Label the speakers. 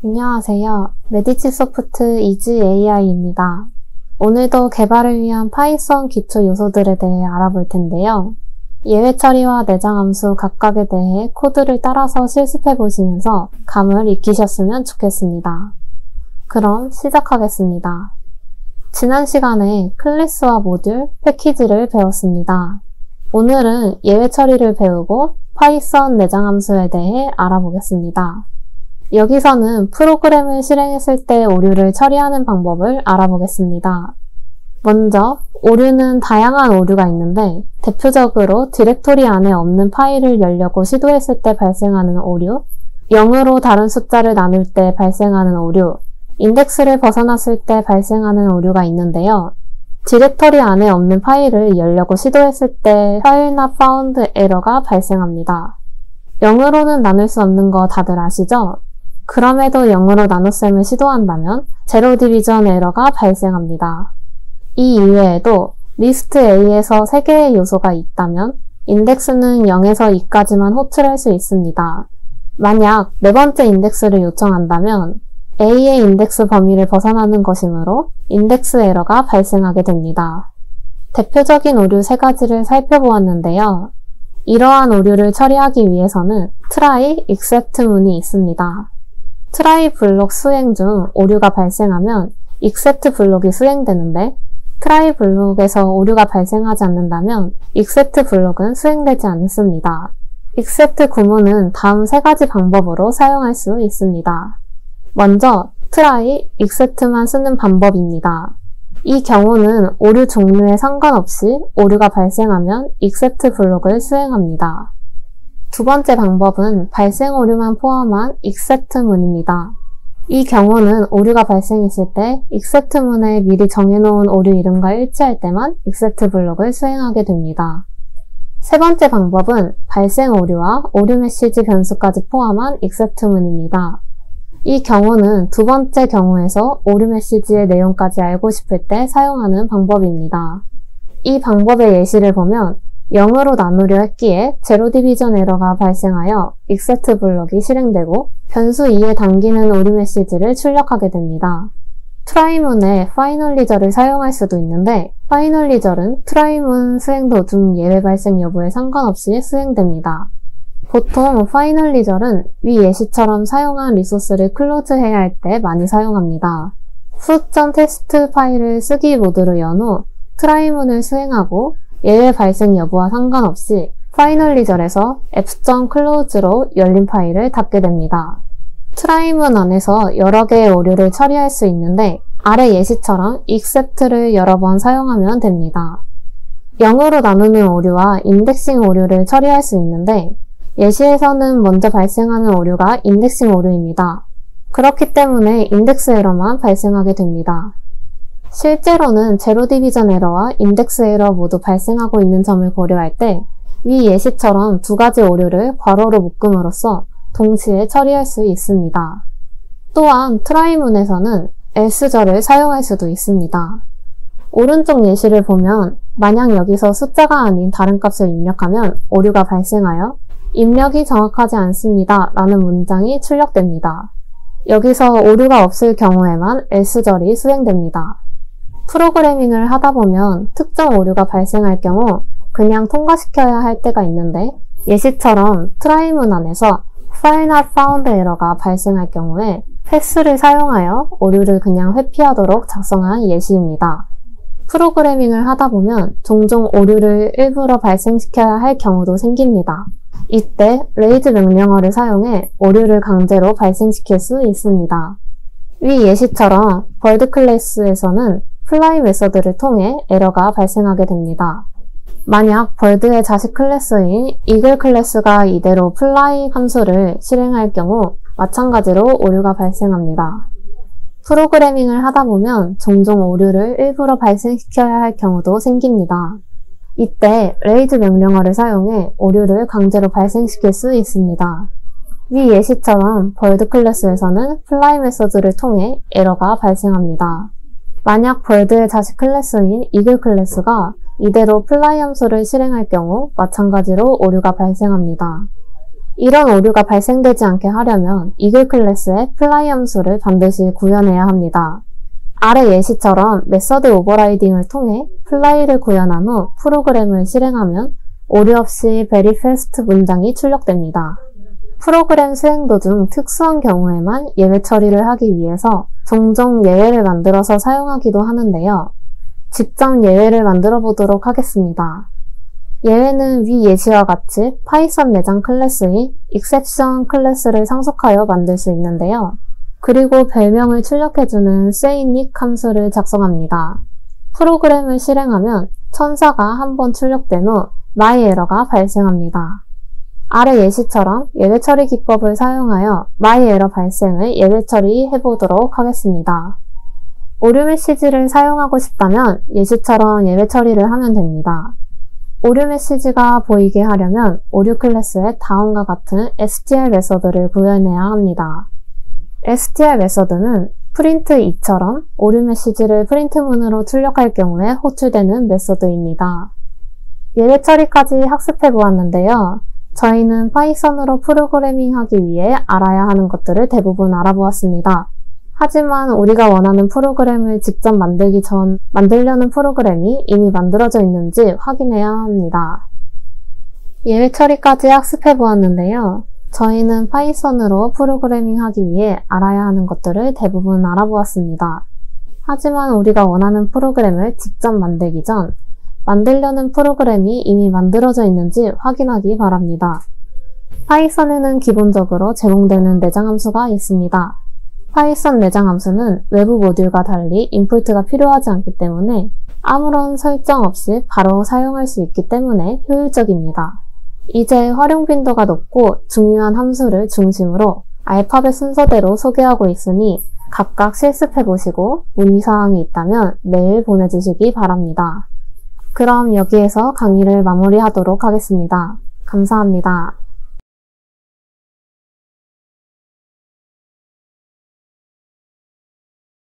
Speaker 1: 안녕하세요. 메디치소프트 이지 AI입니다. 오늘도 개발을 위한 파이썬 기초 요소들에 대해 알아볼 텐데요. 예외 처리와 내장 함수 각각에 대해 코드를 따라서 실습해 보시면서 감을 익히셨으면 좋겠습니다. 그럼 시작하겠습니다. 지난 시간에 클래스와 모듈, 패키지를 배웠습니다. 오늘은 예외 처리를 배우고 파이썬 내장 함수에 대해 알아보겠습니다. 여기서는 프로그램을 실행했을 때 오류를 처리하는 방법을 알아보겠습니다. 먼저 오류는 다양한 오류가 있는데 대표적으로 디렉토리 안에 없는 파일을 열려고 시도했을 때 발생하는 오류, 0으로 다른 숫자를 나눌 때 발생하는 오류, 인덱스를 벗어났을 때 발생하는 오류가 있는데요. 디렉토리 안에 없는 파일을 열려고 시도했을 때 File not found 에러가 발생합니다. 0으로는 나눌 수 없는 거 다들 아시죠? 그럼에도 0으로 나눗셈을 시도한다면 제로 디비전 에러가 발생합니다. 이 이외에도 리스트 A에서 3개의 요소가 있다면 인덱스는 0에서 2까지만 호출할 수 있습니다. 만약 네 번째 인덱스를 요청한다면 A의 인덱스 범위를 벗어나는 것이므로 인덱스 에러가 발생하게 됩니다. 대표적인 오류 3가지를 살펴보았는데요. 이러한 오류를 처리하기 위해서는 try, except 문이 있습니다. try 블록 수행 중 오류가 발생하면 except 블록이 수행되는데 try 블록에서 오류가 발생하지 않는다면 except 블록은 수행되지 않습니다. except 구문은 다음 3가지 방법으로 사용할 수 있습니다. 먼저 try, except만 쓰는 방법입니다. 이 경우는 오류 종류에 상관없이 오류가 발생하면 except 블록을 수행합니다. 두 번째 방법은 발생 오류만 포함한 except 문입니다. 이 경우는 오류가 발생했을 때 except 문에 미리 정해놓은 오류 이름과 일치할 때만 except 블록을 수행하게 됩니다. 세 번째 방법은 발생 오류와 오류 메시지 변수까지 포함한 except 문입니다. 이 경우는 두 번째 경우에서 오류 메시지의 내용까지 알고 싶을 때 사용하는 방법입니다. 이 방법의 예시를 보면 0으로 나누려 했기에 제로 디비전 에러가 발생하여 except 블록이 실행되고 변수 2에 담기는 오류 메시지를 출력하게 됩니다. try문에 finally절을 사용할 수도 있는데 finally절은 try문 수행 도중 예외 발생 여부에 상관없이 수행됩니다. 보통 finally절은 위 예시처럼 사용한 리소스를 클로즈해야 할 때 많이 사용합니다. foot.txt 파일을 쓰기 모드로 연 후 try문을 수행하고 예외 발생 여부와 상관없이 finally절에서 f.close로 열린 파일을 닫게 됩니다. try문 안에서 여러 개의 오류를 처리할 수 있는데 아래 예시처럼 except를 여러 번 사용하면 됩니다. 0으로 나누는 오류와 인덱싱 오류를 처리할 수 있는데 예시에서는 먼저 발생하는 오류가 인덱싱 오류입니다. 그렇기 때문에 인덱스 에러만 발생하게 됩니다. 실제로는 제로 디비전 에러와 인덱스 에러 모두 발생하고 있는 점을 고려할 때 위 예시처럼 두 가지 오류를 괄호로 묶음으로써 동시에 처리할 수 있습니다. 또한 try문에서는 else절을 사용할 수도 있습니다. 오른쪽 예시를 보면 만약 여기서 숫자가 아닌 다른 값을 입력하면 오류가 발생하여 입력이 정확하지 않습니다 라는 문장이 출력됩니다. 여기서 오류가 없을 경우에만 else절이 수행됩니다. 프로그래밍을 하다 보면 특정 오류가 발생할 경우 그냥 통과시켜야 할 때가 있는데 예시처럼 try문 안에서 File not found 에러가 발생할 경우에 패스를 사용하여 오류를 그냥 회피하도록 작성한 예시입니다. 프로그래밍을 하다 보면 종종 오류를 일부러 발생시켜야 할 경우도 생깁니다. 이때 raise 명령어를 사용해 오류를 강제로 발생시킬 수 있습니다. 위 예시처럼 bird 클래스에서는 fly 메서드를 통해 에러가 발생하게 됩니다. 만약 bird의 자식 클래스인 eagle 클래스가 이대로 fly 함수를 실행할 경우 마찬가지로 오류가 발생합니다. 프로그래밍을 하다 보면 종종 오류를 일부러 발생시켜야 할 경우도 생깁니다. 이때 raise 명령어를 사용해 오류를 강제로 발생시킬 수 있습니다. 위 예시처럼 bird 클래스에서는 fly 메서드를 통해 에러가 발생합니다. 만약 bird의 자식 클래스인 eagle 클래스가 이대로 fly 함수를 실행할 경우 마찬가지로 오류가 발생합니다. 이런 오류가 발생되지 않게 하려면 이글 클래스의 플라이 함수를 반드시 구현해야 합니다. 아래 예시처럼 메서드 오버라이딩을 통해 플라이를 구현한 후 프로그램을 실행하면 오류 없이 very fast 문장이 출력됩니다. 프로그램 수행 도중 특수한 경우에만 예외 처리를 하기 위해서 종종 예외를 만들어서 사용하기도 하는데요. 직접 예외를 만들어 보도록 하겠습니다. 예외는 위 예시와 같이 파이썬 내장 클래스인 exception 클래스를 상속하여 만들 수 있는데요. 그리고 별명을 출력해주는 sayInit 함수를 작성합니다. 프로그램을 실행하면 천사가 한번 출력된 후 myError가 발생합니다. 아래 예시처럼 예외 처리 기법을 사용하여 myError 발생을 예외 처리해보도록 하겠습니다. 오류 메시지를 사용하고 싶다면 예시처럼 예외 처리를 하면 됩니다. 오류 메시지가 보이게 하려면 오류 클래스의 다음과 같은 str 메서드를 구현해야 합니다. str 메서드는 print2처럼 오류 메시지를 프린트문으로 출력할 경우에 호출되는 메서드입니다. 예외 처리까지 학습해 보았는데요. 저희는 파이썬으로 프로그래밍하기 위해 알아야 하는 것들을 대부분 알아보았습니다. 하지만 우리가 원하는 프로그램을 직접 만들기 전 만들려는 프로그램이 이미 만들어져 있는지 확인해야 합니다. 예외 처리까지 학습해 보았는데요. 저희는 파이썬으로 프로그래밍하기 위해 알아야 하는 것들을 대부분 알아보았습니다. 하지만 우리가 원하는 프로그램을 직접 만들기 전 만들려는 프로그램이 이미 만들어져 있는지 확인하기 바랍니다. 파이썬에는 기본적으로 제공되는 내장 함수가 있습니다. 파이썬 내장 함수는 외부 모듈과 달리 인풋가 필요하지 않기 때문에 아무런 설정 없이 바로 사용할 수 있기 때문에 효율적입니다. 이제 활용 빈도가 높고 중요한 함수를 중심으로 알파벳 순서대로 소개하고 있으니 각각 실습해보시고 문의사항이 있다면 메일 보내주시기 바랍니다. 그럼 여기에서 강의를 마무리하도록 하겠습니다. 감사합니다.